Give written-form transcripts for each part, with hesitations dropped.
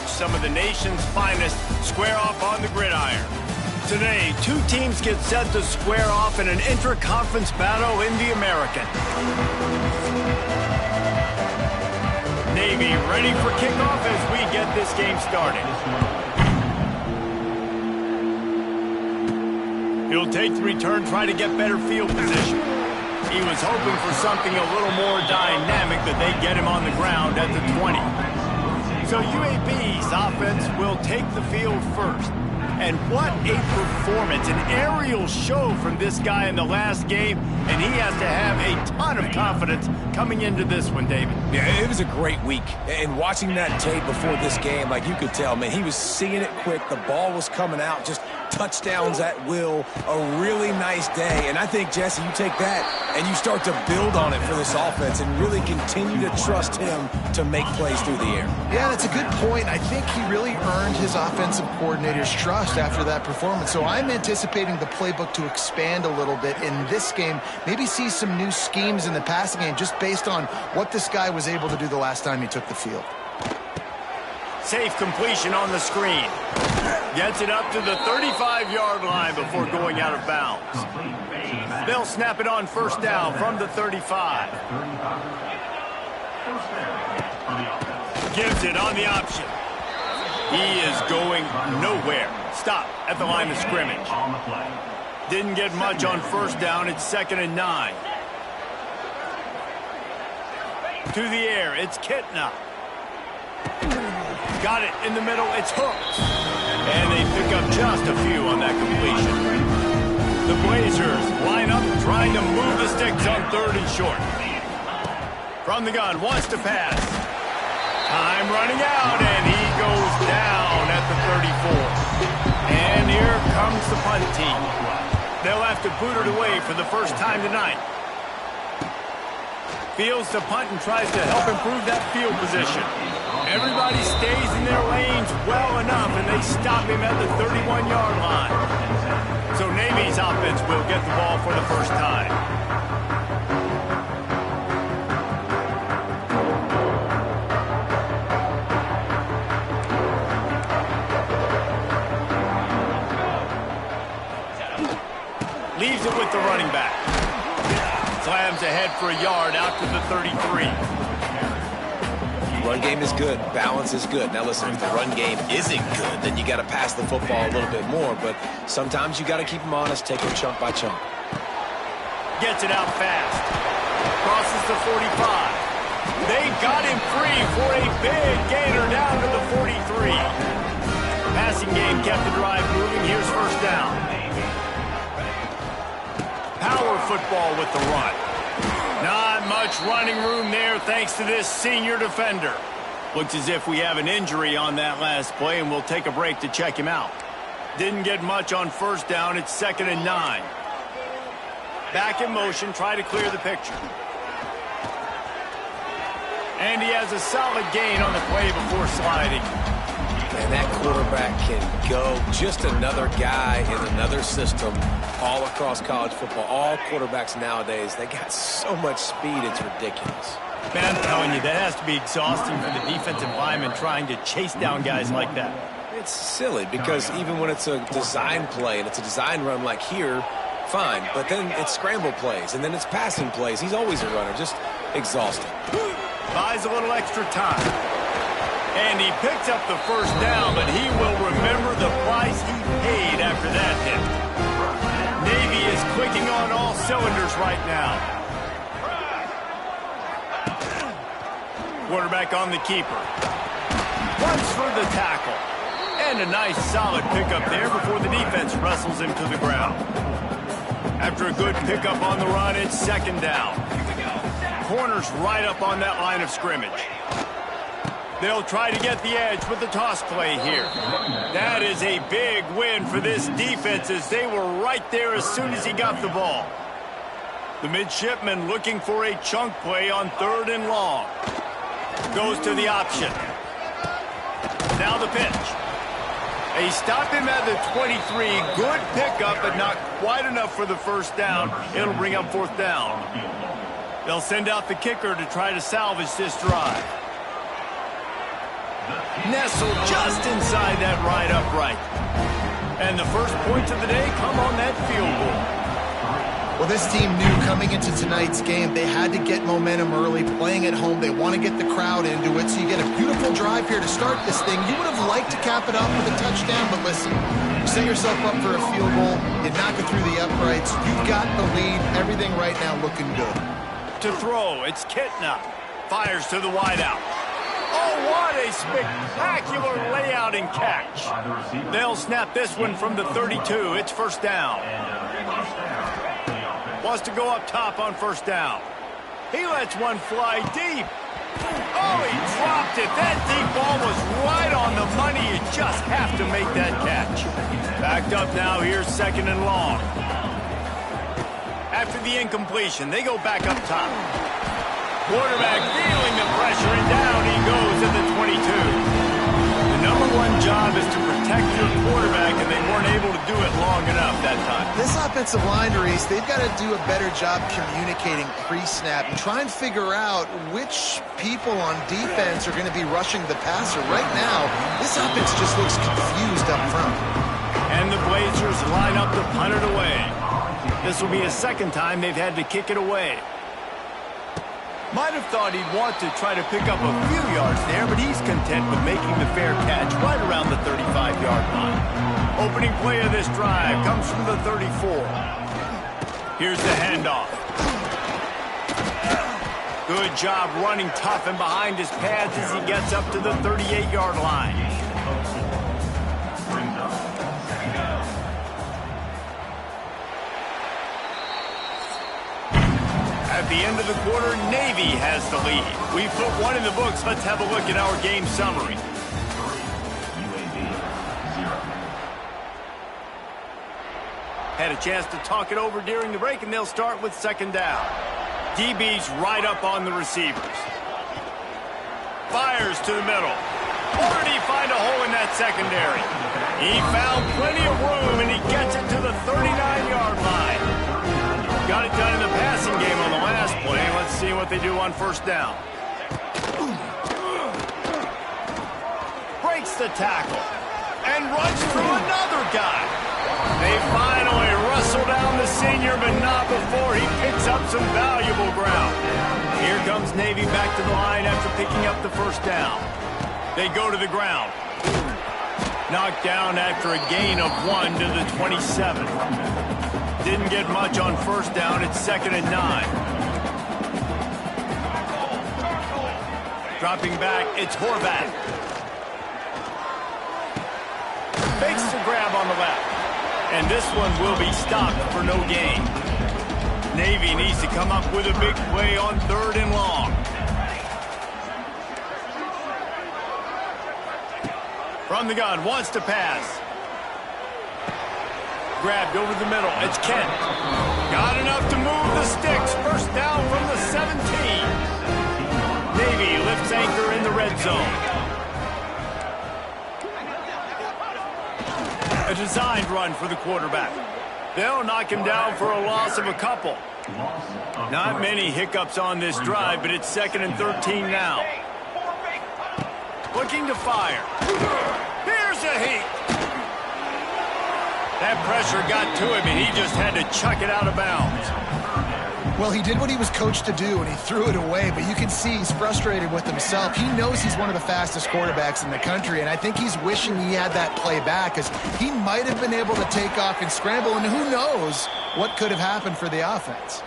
some of the nation's finest square off on the gridiron. Today, two teams get set to square off in an intra-conference battle in the American. Navy ready for kickoff as we get this game started. He'll take the return, try to get better field position. He was hoping for something a little more dynamic, that they get him on the ground at the 20. So UAB's offense will take the field first. And what a performance, an aerial show from this guy in the last game, and he has to have a ton of confidence coming into this one, David. Yeah, it was a great week. And watching that tape before this game, like you could tell, man, he was seeing it quick. The ball was coming out, just touchdowns at will. A really nice day. And I think, Jesse, you take that and you start to build on it for this offense and really continue to trust him to make plays through the air. Yeah, that's a good point. I think he really earned his offensive coordinator's trust after that performance. So I'm anticipating the playbook to expand a little bit in this game, maybe see some new schemes in the passing game just based on what this guy was able to do the last time he took the field. Safe completion on the screen. Gets it up to the 35-yard line before going out of bounds. They'll snap it on first down from the 35. Gives it on the option. He is going nowhere. Stop at the line of scrimmage. Didn't get much on first down. It's 2nd and 9. To the air, it's Kitna. Got it in the middle, it's Hooks. And they pick up just a few on that completion. The Blazers line up trying to move the sticks on 3rd and short. From the gun, wants to pass. Time running out, and he goes down at the 34. And here comes the punt team. They'll have to boot it away for the first time tonight. Fields the punt and tries to help improve that field position. Everybody stays in their lanes well enough, and they stop him at the 31-yard line. So Navy's offense will get the ball for the first time. Leaves it with the running back. Slams ahead for a yard out to the 33. Run game is good. Balance is good. Now listen, if the run game isn't good, then you got to pass the football a little bit more. But sometimes you got to keep them honest, take it chunk by chunk. Gets it out fast. Crosses the 45. They got him free for a big gainer down to the 43. Passing game kept the drive moving. Here's first down. Power football with the run. Not much running room there thanks to this senior defender. Looks as if we have an injury on that last play, and we'll take a break to check him out. Didn't get much on first down. It's 2nd and 9. Back in motion, try to clear the picture. And he has a solid gain on the play before sliding. And that quarterback can go. Just another guy in another system all across college football. All quarterbacks nowadays, they got so much speed, it's ridiculous. Man, I'm telling you, that has to be exhausting for the defensive lineman trying to chase down guys like that. It's silly because even when it's a design play and it's a design run like here, fine. But then it's scramble plays and then it's passing plays. He's always a runner, just exhausting. Buys a little extra time. And he picks up the first down, but he will remember the price he paid after that hit. Navy is clicking on all cylinders right now. Quarterback on the keeper. Runs for the tackle. And a nice solid pickup there before the defense wrestles him to the ground. After a good pickup on the run, it's 2nd down. Corners right up on that line of scrimmage. They'll try to get the edge with the toss play here. That is a big win for this defense as they were right there as soon as he got the ball. The midshipman looking for a chunk play on 3rd and long. Goes to the option. Now the pitch. They stop him at the 23. Good pickup, but not quite enough for the first down. It'll bring up 4th down. They'll send out the kicker to try to salvage this drive. Nestled just inside that right upright. And the first points of the day come on that field goal. Well, this team knew coming into tonight's game they had to get momentum early, playing at home. They want to get the crowd into it, so you get a beautiful drive here to start this thing. You would have liked to cap it off with a touchdown, but listen, you set yourself up for a field goal, you knock it through the uprights, you've got the lead, everything right now looking good. To throw, it's Kitna. Fires to the wideout. Oh, what a spectacular layout and catch. They'll snap this one from the 32. It's first down. Wants to go up top on first down. He lets one fly deep. Oh, he dropped it. That deep ball was right on the money. You just have to make that catch. Backed up now. Here's second and long. After the incompletion, they go back up top. Quarterback feeling the pressure, and down he goes at the 22. The number one job is to protect your quarterback, and they weren't able to do it long enough that time. This offensive line, Reese, they've got to do a better job communicating pre-snap and try and figure out which people on defense are going to be rushing the passer. Right now, this offense just looks confused up front. And the Blazers line up to punt it away. This will be a second time they've had to kick it away. Might have thought he'd want to try to pick up a few yards there, but he's content with making the fair catch right around the 35-yard line. Opening play of this drive comes from the 34. Here's the handoff. Good job running tough and behind his pads as he gets up to the 38-yard line. At the end of the quarter, Navy has the lead. We put one in the books. Let's have a look at our game summary. Had a chance to talk it over during the break, and they'll start with second down. DB's right up on the receivers. Fires to the middle. Or did he find a hole in that secondary? He found plenty of room, and he gets it to the 39-yard line. Got it done in the passing game on the last play. Let's see what they do on first down. Breaks the tackle and runs through another guy. They finally wrestle down the senior, but not before he picks up some valuable ground. Here comes Navy back to the line after picking up the first down. They go to the ground. Knocked down after a gain of 1 to the 27. Didn't get much on first down. It's second and 9. Dropping back, it's Horvath. Fakes the grab on the left. And this one will be stopped for no gain. Navy needs to come up with a big play on third and long. From the gun, wants to pass. Grabbed over the middle. It's Kent. Got enough to move the sticks. First down from the 17. Navy lifts anchor in the red zone. A designed run for the quarterback. They'll knock him down for a loss of a couple. Not many hiccups on this drive, but it's second and 13 now. Looking to fire. Here's a heat. That pressure got to him, and he just had to chuck it out of bounds. Well, he did what he was coached to do, and he threw it away, but you can see he's frustrated with himself. He knows he's one of the fastest quarterbacks in the country, and I think he's wishing he had that play back, because he might have been able to take off and scramble, and who knows what could have happened for the offense.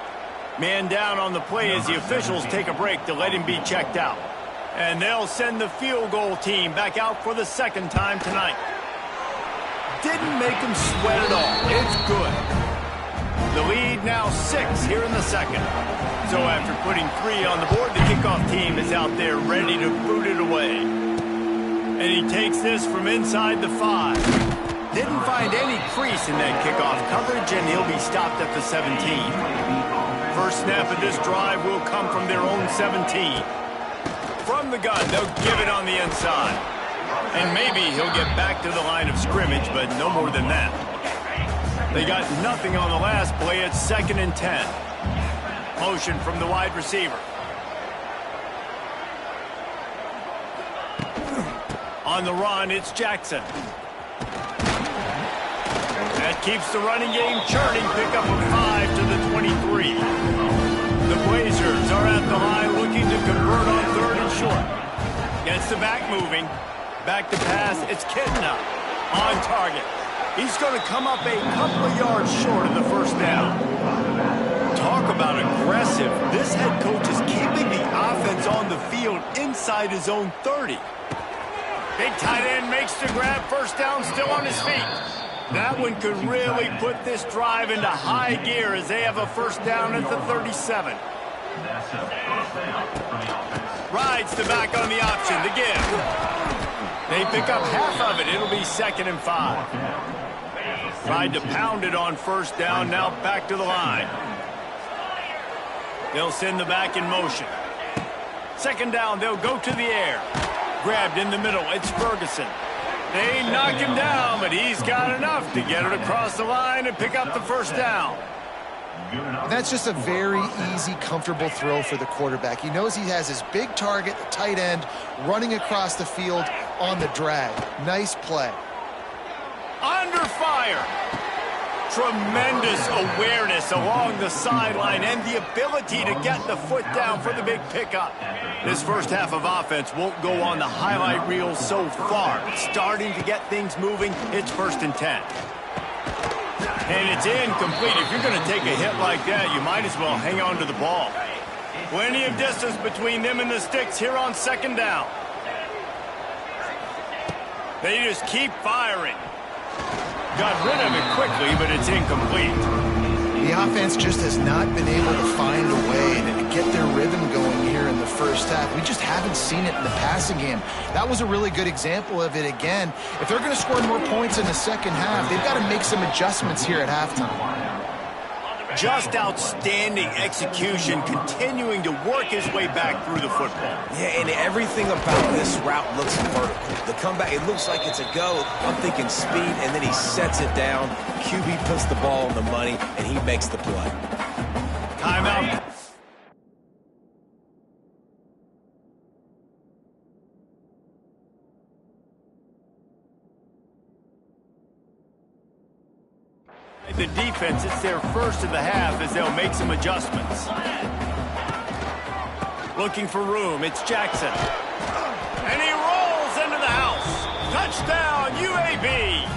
Man down on the play as the officials take a break to let him be checked out. And they'll send the field goal team back out for the second time tonight. Didn't make him sweat at all. It's good. The lead now 6 here in the second. So after putting 3 on the board, the kickoff team is out there ready to boot it away. And he takes this from inside the 5. Didn't find any crease in that kickoff coverage, and he'll be stopped at the 17. First snap of this drive will come from their own 17. From the gun, they'll give it on the inside. And maybe he'll get back to the line of scrimmage, but no more than that. They got nothing on the last play. It's second and 10. Motion from the wide receiver. On the run, it's Jackson. That keeps the running game churning. Pick up a 5 to the 23. The Blazers are at the line looking to convert on 3rd and short. Gets the back moving. Back to pass. It's Kitna on target. He's going to come up a couple of yards short of the first down. Talk about aggressive. This head coach is keeping the offense on the field inside his own 30. Big tight end makes the grab. First down, still on his feet. That one could really put this drive into high gear as they have a first down at the 37. Rides the back on the option, the give. They pick up half of it. It'll be 2nd and 5. Tried to pound it on first down, now back to the line. They'll send the back in motion. 2nd down, they'll go to the air. Grabbed in the middle, it's Ferguson. They knock him down, but he's got enough to get it across the line and pick up the first down. That's just a very easy, comfortable throw for the quarterback. He knows he has his big target, the tight end, running across the field on the drag. Nice play. Under fire. Tremendous awareness along the sideline and the ability to get the foot down for the big pickup. This first half of offense won't go on the highlight reel so far. Starting to get things moving, it's 1st and 10. And it's incomplete. If you're going to take a hit like that, you might as well hang on to the ball. Plenty of distance between them and the sticks here on 2nd down. They just keep firing. Got rid of it quickly, but it's incomplete. The offense just has not been able to find a way to get their rhythm going here in the first half. We just haven't seen it in the passing game. That was a really good example of it again. If they're going to score more points in the second half, they've got to make some adjustments here at halftime. Just outstanding execution, continuing to work his way back through the football. Yeah, and everything about this route looks vertical. The comeback, it looks like it's a go. I'm thinking speed, and then he sets it down. QB puts the ball on the money, and he makes the play. Timeout. The defense, it's their first of the half as they'll make some adjustments. Looking for room, it's Jackson. And he rolls into the house. Touchdown, UAB.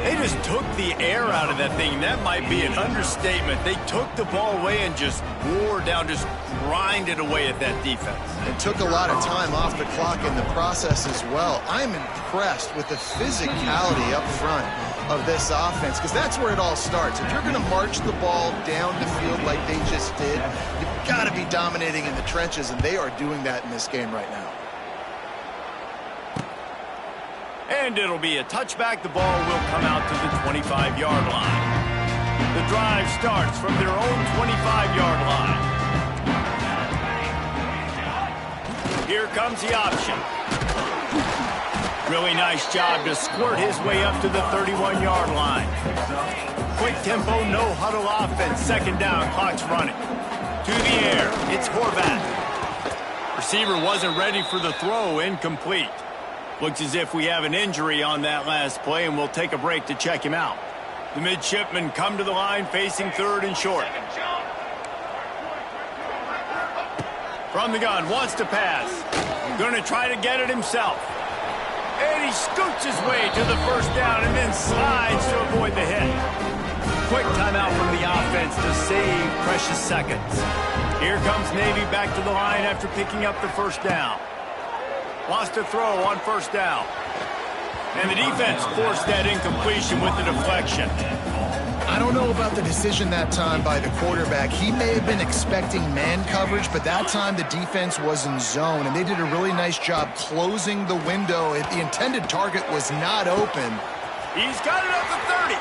They just took the air out of that thing. That might be an understatement. They took the ball away and just wore down, just grinded away at that defense. And took a lot of time off the clock in the process as well. I'm impressed with the physicality up front of this offense, because that's where it all starts. If you're going to march the ball down the field like they just did, you've got to be dominating in the trenches, and they are doing that in this game right now. And it'll be a touchback. The ball will come out to the 25-yard line. The drive starts from their own 25-yard line. Here comes the option. Really nice job to squirt his way up to the 31-yard line. Quick tempo, no huddle offense. 2nd down, clock's running. To the air, it's Horvath. Receiver wasn't ready for the throw, incomplete. Looks as if we have an injury on that last play, and we'll take a break to check him out. The midshipmen come to the line facing 3rd and short. From the gun, wants to pass. Going to try to get it himself. And he scoots his way to the first down and then slides to avoid the hit. Quick timeout from the offense to save precious seconds. Here comes Navy back to the line after picking up the first down. Lost a throw on first down. And the defense forced that incompletion with the deflection. I don't know about the decision that time by the quarterback. He may have been expecting man coverage, but that time the defense was in zone, and they did a really nice job closing the window. The intended target was not open. He's got it up to 30.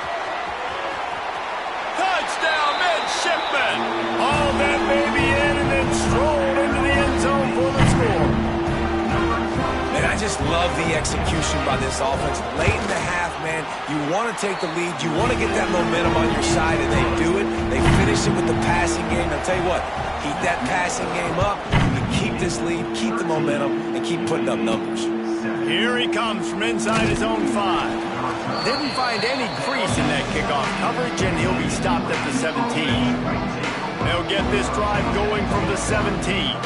Touchdown, midshipmen. All that baby in and then strolled into the end zone for the score. And I just love the execution by this offense. Late in the half, man, you want to take the lead. You want to get that momentum on your side, and they do it. They finish it with the passing game. I'll tell you what, keep that passing game up. You keep this lead, keep the momentum, and keep putting up numbers. Here he comes from inside his own 5. Didn't find any crease in that kickoff coverage, and he'll be stopped at the 17. They'll get this drive going from the 17.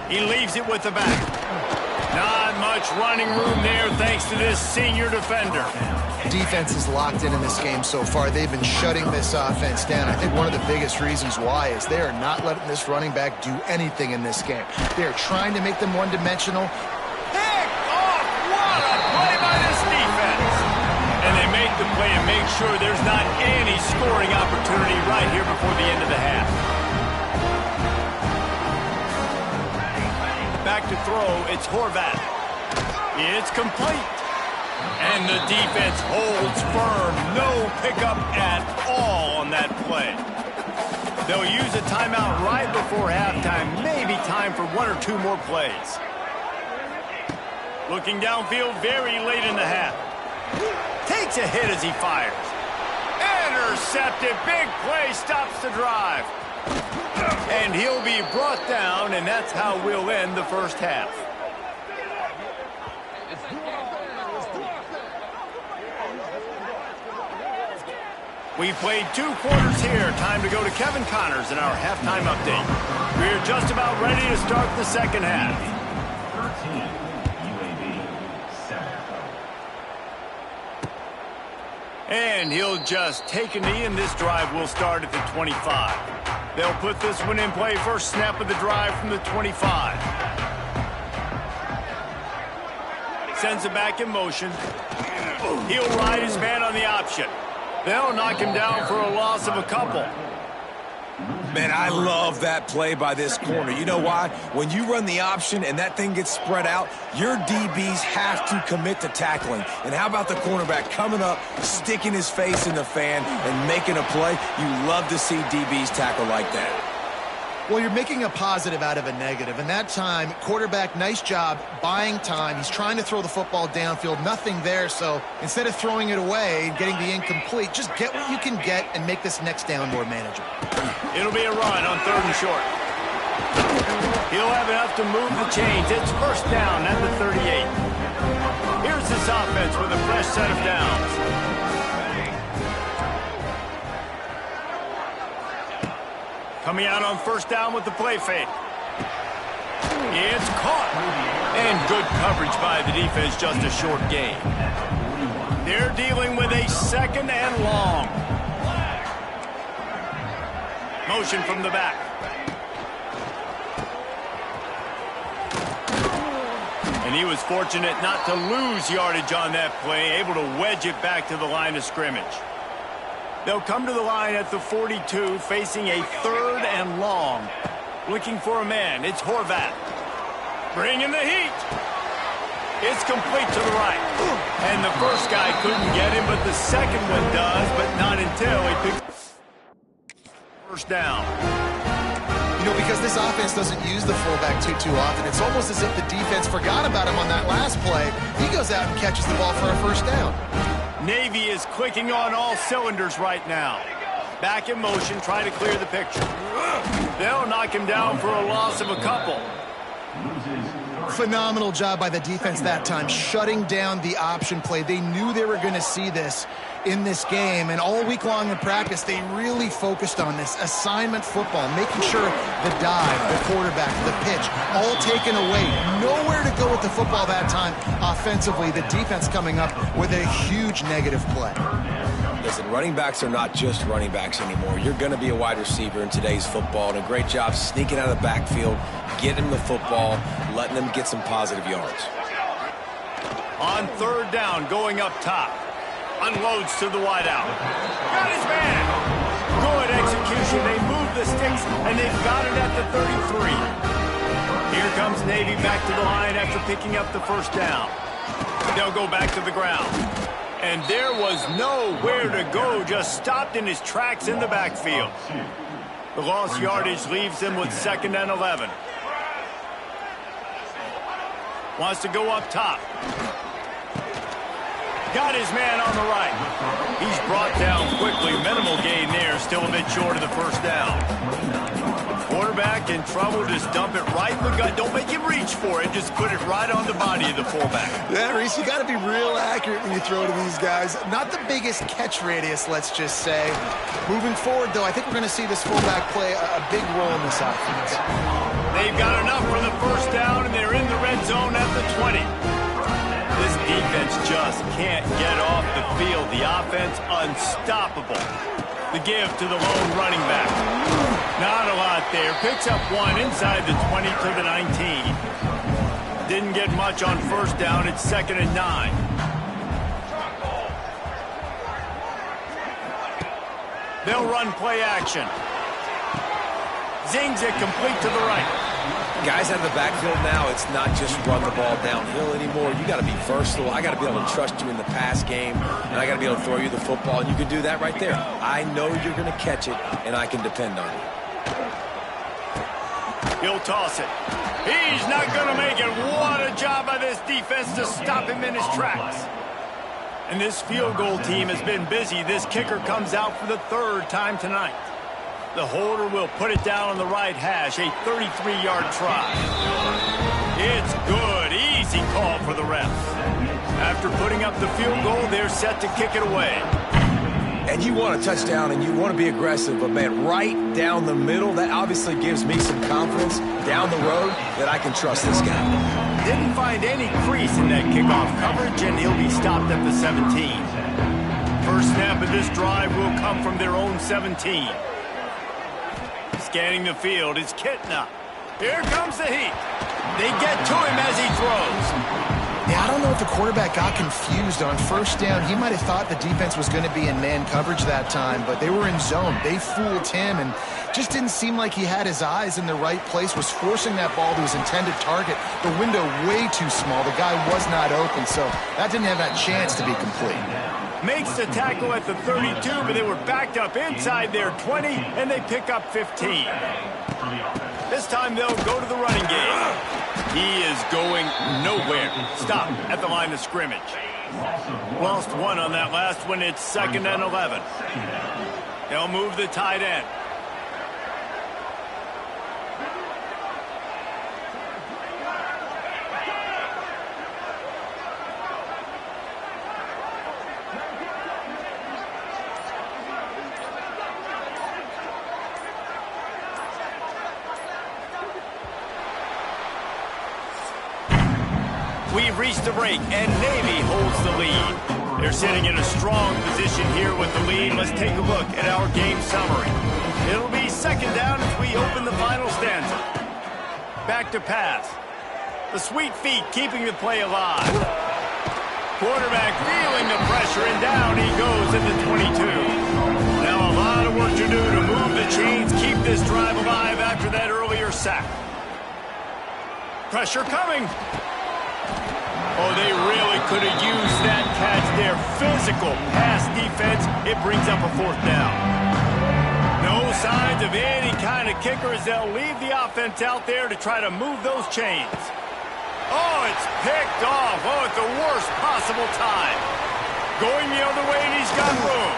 He leaves it with the back. Not much running room there thanks to this senior defender. Defense is locked in this game so far. They've been shutting this offense down. I think one of the biggest reasons why is they are not letting this running back do anything in this game. They are trying to make them one-dimensional. Pick off! What a play by this defense! And they make the play and make sure there's not any scoring opportunity right here before the end of the half. Back to throw, it's Horvath. It's complete. And the defense holds firm. No pickup at all on that play. They'll use a timeout right before halftime. Maybe time for 1 or 2 more plays. Looking downfield very late in the half. Takes a hit as he fires. Intercepted. Big play stops the drive. And he'll be brought down, and that's how we'll end the first half. We played 2 quarters here. Time to go to Kevin Connors in our halftime update. We're just about ready to start the second half. 13, UAB, 7. And he'll just take a knee, and this drive will start at the 25. They'll put this one in play. First snap of the drive from the 25. Sends it back in motion. He'll ride his man on the option. They'll knock him down for a loss of a couple. Man, I love that play by this corner. You know why? When you run the option and that thing gets spread out, your DBs have to commit to tackling. And how about the cornerback coming up, sticking his face in the fan, and making a play? You love to see DBs tackle like that. Well, you're making a positive out of a negative. And that time, quarterback, nice job buying time. He's trying to throw the football downfield. Nothing there. So instead of throwing it away and getting the incomplete, just get what you can get and make this next down more manageable. It'll be a run on 3rd and short. He'll have enough to move the chains. It's first down at the 38. Here's this offense with a fresh set of downs. Coming out on first down with the play fake. It's caught. And good coverage by the defense, just a short gain. They're dealing with a 2nd and long. Motion from the back. And he was fortunate not to lose yardage on that play, able to wedge it back to the line of scrimmage. They'll come to the line at the 42, facing a 3rd and long. Looking for a man. It's Horvath. Bringing the heat. It's complete to the right. And the first guy couldn't get him, but the second one does, but not until he picks first down. You know, because this offense doesn't use the fullback too often, it's almost as if the defense forgot about him on that last play. He goes out and catches the ball for a first down. Navy is clicking on all cylinders right now. Back in motion, trying to clear the picture. They'll knock him down for a loss of a couple. Phenomenal job by the defense that time, shutting down the option play. They knew they were going to see this in this game, and all week long in practice, they really focused on this assignment football, making sure the dive, the quarterback, the pitch, all taken away. Nowhere to go with the football that time offensively. The defense coming up with a huge negative play. Listen, running backs are not just running backs anymore. You're going to be a wide receiver in today's football, and a great job sneaking out of the backfield, getting them the football, letting them get some positive yards. On 3rd down, going up top. Unloads to the wideout. Got his man. Good execution. They move the sticks, and they've got it at the 33. Here comes Navy back to the line after picking up the first down. They'll go back to the ground. And there was nowhere to go, just stopped in his tracks in the backfield. The lost yardage leaves him with 2nd and 11. Wants to go up top. Got his man on the right. He's brought down quickly. Minimal gain there. Still a bit short of the first down. Quarterback in trouble. Just dump it right in the gut. Don't make him reach reach for it, just put it right on the body of the fullback. Yeah, Reese, you got to be real accurate when you throw to these guys. Not the biggest catch radius, let's just say. Moving forward, though, I think we're going to see this fullback play a big role in this offense. They've got enough for the first down, and they're in the red zone at the 20. This defense just can't get off the field. The offense unstoppable. The give to the lone running back. Not a lot there. Picks up one inside the 20 to the 19. Didn't get much on first down. It's 2nd and 9. They'll run play action. Zings it complete to the right. Guys out of the backfield now, it's not just run the ball downhill anymore. You got to be versatile. I got to be able to trust you in the pass game, and I got to be able to throw you the football, and you can do that right there. I know you're going to catch it, and I can depend on you. He'll toss it. He's not going to make it. What a job by this defense to stop him in his tracks. And this field goal team has been busy. This kicker comes out for the 3rd time tonight. The holder will put it down on the right hash, a 33-yard try. It's good. Easy call for the refs. After putting up the field goal, they're set to kick it away. And you want a touchdown, and you want to be aggressive, but, man, right down the middle, that obviously gives me some confidence down the road that I can trust this guy. Didn't find any crease in that kickoff coverage, and he'll be stopped at the 17. First snap of this drive will come from their own 17. Scanning the field is Kitna. Here comes the heat. They get to him as he throws. Yeah, I don't know if the quarterback got confused on first down. He might have thought the defense was going to be in man coverage that time, but they were in zone. They fooled him and just didn't seem like he had his eyes in the right place, was forcing that ball to his intended target. The window way too small. The guy was not open, so that didn't have that chance to be complete. Makes the tackle at the 32, but they were backed up inside their 20, and they pick up 15. This time they'll go to the running game. He is going nowhere. Stop at the line of scrimmage. Lost one on that last one. It's 2nd and 11. They'll move the tight end. We've reached the break, and Navy holds the lead. They're sitting in a strong position here with the lead. Let's take a look at our game summary. It'll be 2nd down as we open the final stanza. Back to pass. The sweet feet keeping the play alive. Quarterback feeling the pressure, and down he goes at the 22. Now a lot of work to do to move the chains, keep this drive alive after that earlier sack. Pressure coming. Oh, they really could have used that catch there. Physical pass defense. It brings up a 4th down. No signs of any kind of kickers. They'll leave the offense out there to try to move those chains. Oh, it's picked off. Oh, at the worst possible time. Going the other way, and he's got room.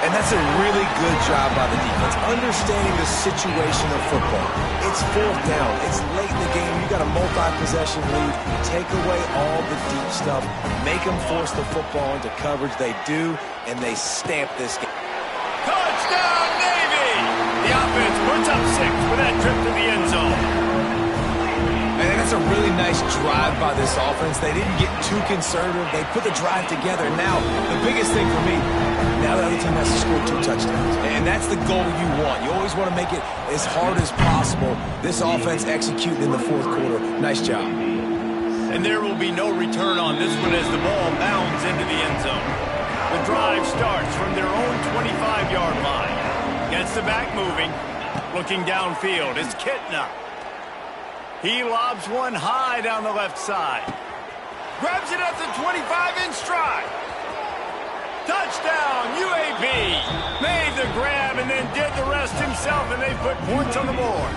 And that's a really good job by the defense, understanding the situation of football. It's 4th down. It's late in the game. You got a multi-possession lead. Take away all the deep stuff. Make them force the football into coverage. They do, and they stamp this game. Touchdown, Navy! The offense puts up 6 with that trip to the end zone. And that's a really nice drive by this offense. They didn't get too conservative. They put the drive together. Now, the biggest thing for me, now the other team has to score 2 touchdowns. And that's the goal you want. You always want to make it as hard as possible. This offense executed in the 4th quarter. Nice job. And there will be no return on this one as the ball bounds into the end zone. The drive starts from their own 25-yard line. Gets the back moving. Looking downfield, it's Kitna. He lobs one high down the left side. Grabs it at the 25 in stride. Touchdown, UAB. Made the grab and then did the rest himself, and they put points on the board.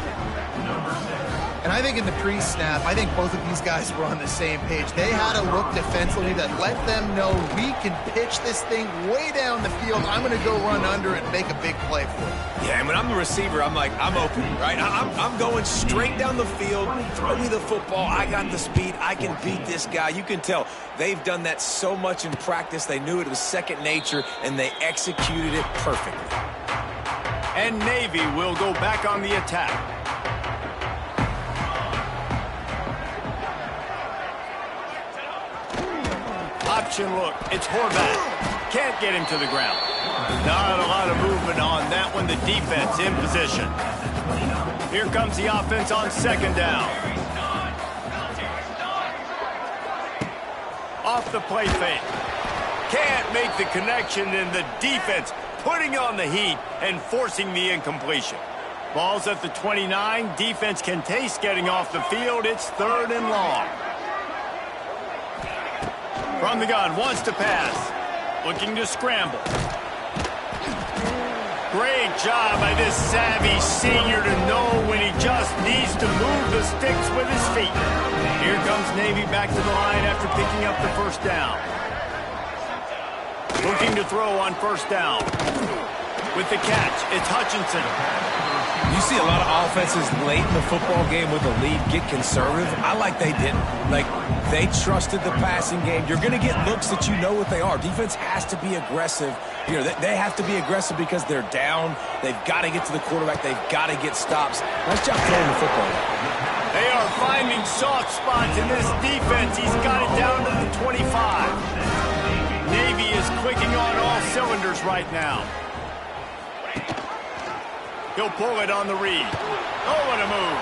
And I think in the pre-snap, I think both of these guys were on the same page. They had a look defensively that let them know we can pitch this thing way down the field. I'm going to go run under it and make a big play for it. Yeah, and when I'm the receiver, I'm like, I'm open, right? I'm going straight down the field. Throw me the football. I got the speed. I can beat this guy. You can tell they've done that so much in practice. They knew it was second nature, and they executed it perfectly. And Navy will go back on the attack. Option look, it's Horvath. Can't get him to the ground. Not a lot of movement on that one. The defense in position. Here comes the offense on second down. Off the play fake. Can't make the connection, and the defense putting on the heat and forcing the incompletion. Ball's at the 29. Defense can taste getting off the field. It's 3rd and long. From the gun, wants to pass. Looking to scramble. Great job by this savvy senior to know when he just needs to move the sticks with his feet. Here comes Navy back to the line after picking up the first down. Looking to throw on first down. With the catch, it's Hutchinson. You see a lot of offenses late in the football game with the lead get conservative. I like they didn't. Like, they trusted the passing game. You're going to get looks that you know what they are. Defense has to be aggressive. You know, they have to be aggressive because they're down. They've got to get to the quarterback. They've got to get stops. Nice job throwing the football. They are finding soft spots in this defense. He's got it down to the 25. Navy is clicking on all cylinders right now. He'll pull it on the read. Oh, what a move.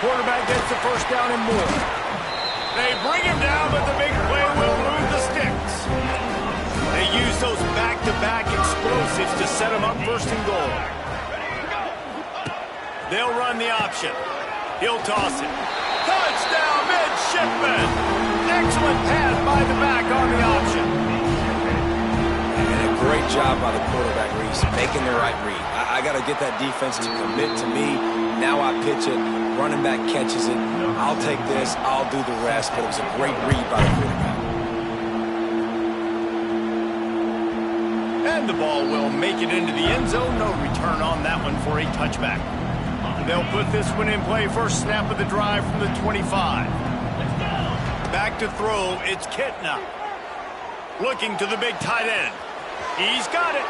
Quarterback gets the first down and more. They bring him down, but the big play will move the sticks. They use those back-to-back explosives to set him up 1st and goal. They'll run the option. He'll toss it. Touchdown, midshipman. Excellent pass by the back on the option. And a great job by the quarterback, Reese, making the right read. I got to get that defense to commit to me. Now I pitch it. Running back catches it. I'll take this. I'll do the rest. But it was a great read by the quarterback. And the ball will make it into the end zone. No return on that one for a touchback. They'll put this one in play. First snap of the drive from the 25. Back to throw. It's Kitna. Looking to the big tight end. He's got it.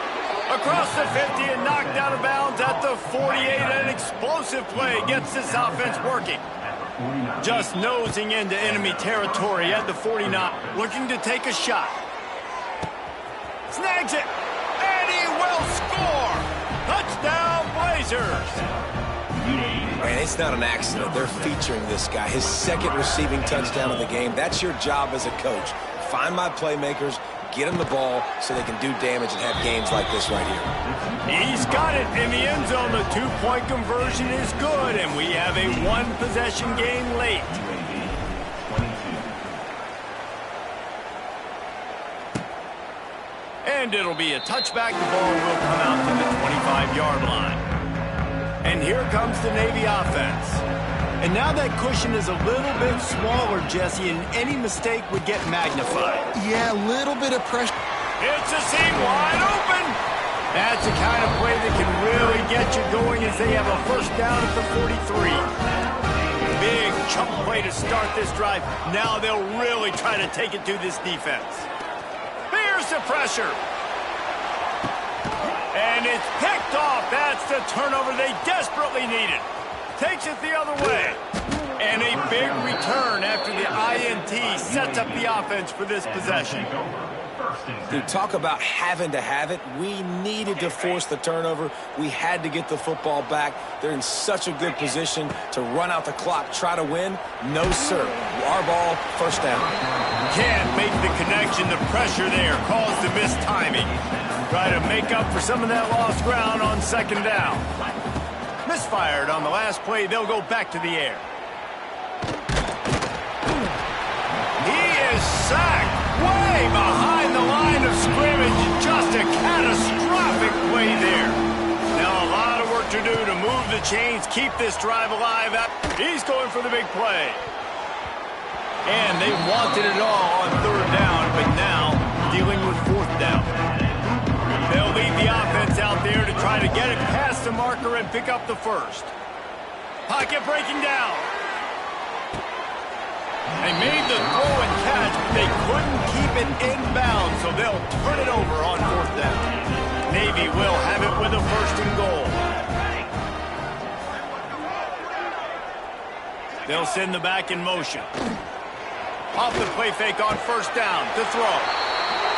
Across the 50 and knocked out of bounds at the 48. An explosive play gets this offense working. Just nosing into enemy territory at the 49. Looking to take a shot. Snags it. And he will score. Touchdown, Blazers. Man, it's not an accident. They're featuring this guy. His 2nd receiving touchdown of the game. That's your job as a coach. Find my playmakers. Get them the ball so they can do damage and have games like this right here. He's got it in the end zone. The 2-point conversion is good, and we have a 1-possession game late. And it'll be a touchback. The ball will come out to the 25-yard line. And here comes the Navy offense. And now that cushion is a little bit smaller, Jesse, and any mistake would get magnified. Yeah, a little bit of pressure. It's a seam wide open. That's the kind of play that can really get you going as they have a first down at the 43. Big chunk play to start this drive. Now they'll really try to take it to this defense. Here's the pressure. And it's picked off. That's the turnover they desperately needed. Takes it the other way. And a big return after the INT sets up the offense for this possession. Dude, talk about having to have it. We needed to force the turnover. We had to get the football back. They're in such a good position to run out the clock, try to win. No, sir. Our ball, first down. Can't make the connection. The pressure there caused the mistiming. Try to make up for some of that lost ground on second down. Misfired on the last play. They'll go back to the air. He is sacked way behind the line of scrimmage. Just a catastrophic play there. Now a lot of work to do to move the chains, keep this drive alive. He's going for the big play. And they wanted it all on third down, but now dealing with fourth down. They'll lead the offense out there to try to get it past the marker and pick up the first. Pocket breaking down. They made the throw and catch, but they couldn't keep it inbound, so they'll turn it over on fourth down. Navy will have it with a first and goal. They'll send the back in motion. Off the play fake on first down to throw.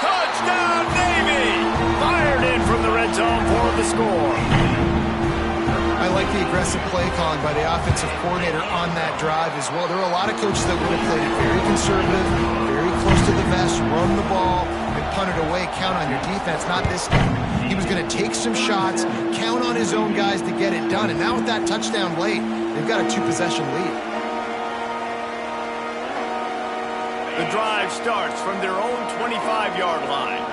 Touchdown, Navy! Fired in from the red zone for the score. I like the aggressive play calling by the offensive coordinator on that drive as well. There are a lot of coaches that would have played it very conservative, very close to the vest, run the ball, and punt it away, count on your defense. Not this game. He was going to take some shots, count on his own guys to get it done. And now with that touchdown late, they've got a two-possession lead. The drive starts from their own 25-yard line.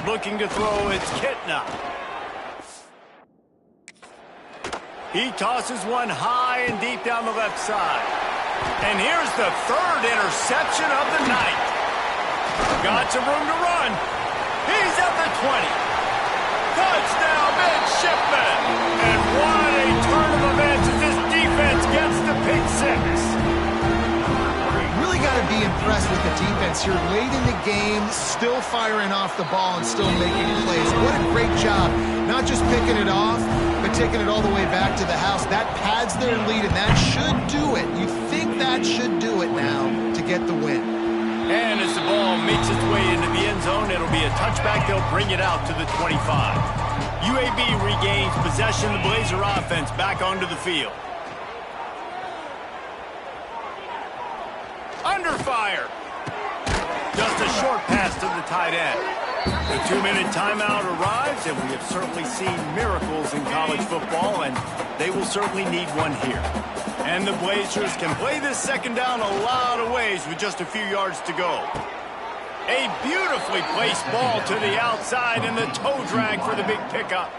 Looking to throw, it's Kitna. He tosses one high and deep down the left side. And here's the third interception of the night. Got some room to run. He's at the 20. Touchdown, midshipman. And what a turn of events as this defense gets the pick six. Really got to be impressed with the defense here. Late in the game, still firing off the ball and still making plays. What a great job. Not just picking it off, but taking it all the way back to the house. That pads their lead, and that should do it. You think that should do it now to get the win. And as the ball makes its way into the end zone, it'll be a touchback. They'll bring it out to the 25. UAB regains possession. The Blazer offense back onto the field. Under fire. Just a short pass to the tight end. The 2-minute timeout arrives, and we have certainly seen miracles in college football, and they will certainly need one here. And the Blazers can play this second down a lot of ways with just a few yards to go. A beautifully placed ball to the outside, and the toe drag for the big pickup.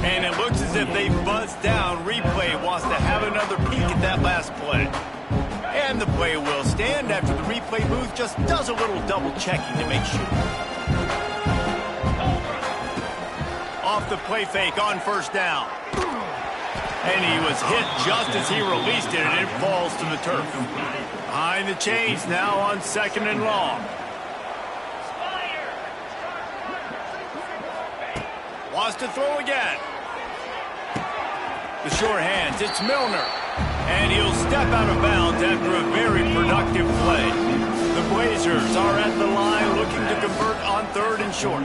And it looks as if they buzzed down. Replay wants to have another peek at that last play. And the play will stand after the replay booth just does a little double checking to make sure. Off the play fake on first down. And he was hit just as he released it, and it falls to the turf. Behind the chains now on second and long. Wants to throw again. The short hands, it's Milner. And he'll step out of bounds after a very productive play. The Blazers are at the line looking to convert on third and short.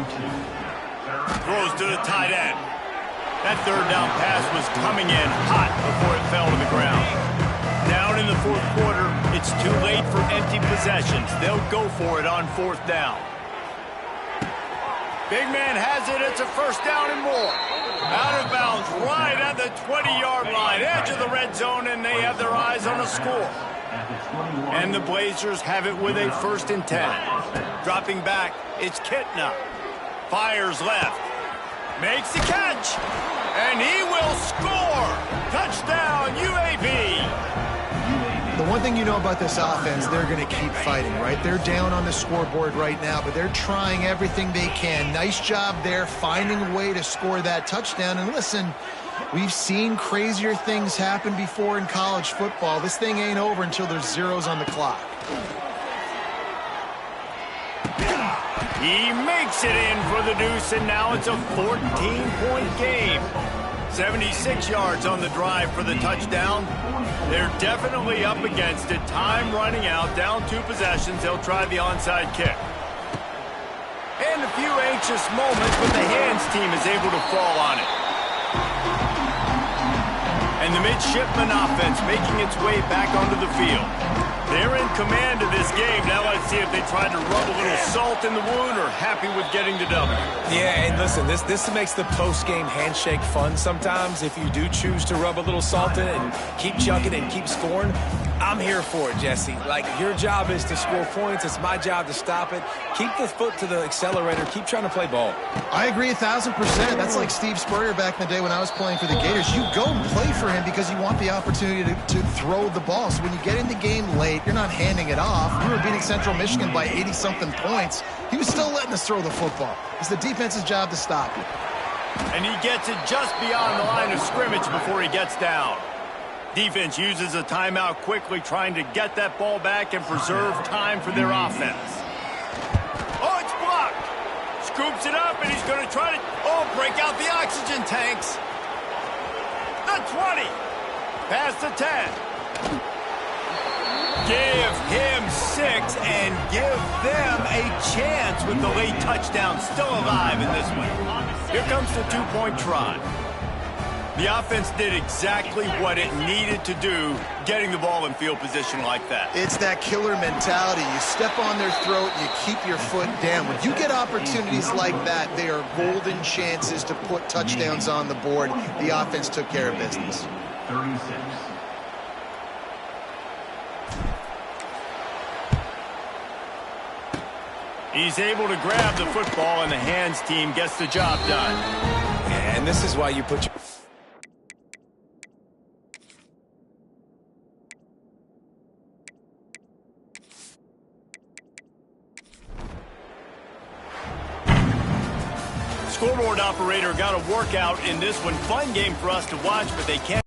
Throws to the tight end. That third down pass was coming in hot before it fell to the ground. Down in the fourth quarter, it's too late for empty possessions. They'll go for it on fourth down. Big man has it. It's a first down and more. Out of bounds right at the 20-yard line, edge of the red zone, and they have their eyes on a score. And the Blazers have it with a first and 10. Dropping back, it's Kitna. Fires left. Makes the catch. And he will score. Touchdown, UAB. The one thing you know about this offense, they're going to keep fighting, right? They're down on the scoreboard right now, but they're trying everything they can. Nice job there, finding a way to score that touchdown. And listen, we've seen crazier things happen before in college football. This thing ain't over until there's zeros on the clock. He makes it in for the deuce, and now it's a 14-point game. 76 yards on the drive for the touchdown. They're definitely up against it. Time running out, down 2 possessions. They'll try the onside kick. And a few anxious moments, but the hands team is able to fall on it. And the midshipman offense making its way back onto the field. They're in command of this game. Now let's see if they try to rub a little salt in the wound or happy with getting the W. Yeah, and listen, this makes the post-game handshake fun sometimes if you do choose to rub a little salt in it and keep chucking and keep scoring. I'm here for it, Jesse. Like, your job is to score points. It's my job to stop it. Keep the foot to the accelerator. Keep trying to play ball. I agree 1,000%. That's like Steve Spurrier back in the day when I was playing for the Gators. You go and play for him because you want the opportunity to throw the ball. So when you get in the game late, you're not handing it off. We were beating Central Michigan by 80-something points. He was still letting us throw the football. It's the defense's job to stop you. And he gets it just beyond the line of scrimmage before he gets down. Defense uses a timeout quickly, trying to get that ball back and preserve time for their offense. Oh, it's blocked. Scoops it up, and he's going to try to, break out the oxygen tanks. The 20. Past the 10. Give him 6 and give them a chance with the late touchdown still alive in this one. Here comes the two-point try. The offense did exactly what it needed to do, getting the ball in field position like that. It's that killer mentality. You step on their throat, you keep your foot down. When you get opportunities like that, they are golden chances to put touchdowns on the board. The offense took care of business. 36. He's able to grab the football, and the hands team gets the job done. And this is why you put your... Scoreboard operator got a workout in this one. Fun game for us to watch, but they can't.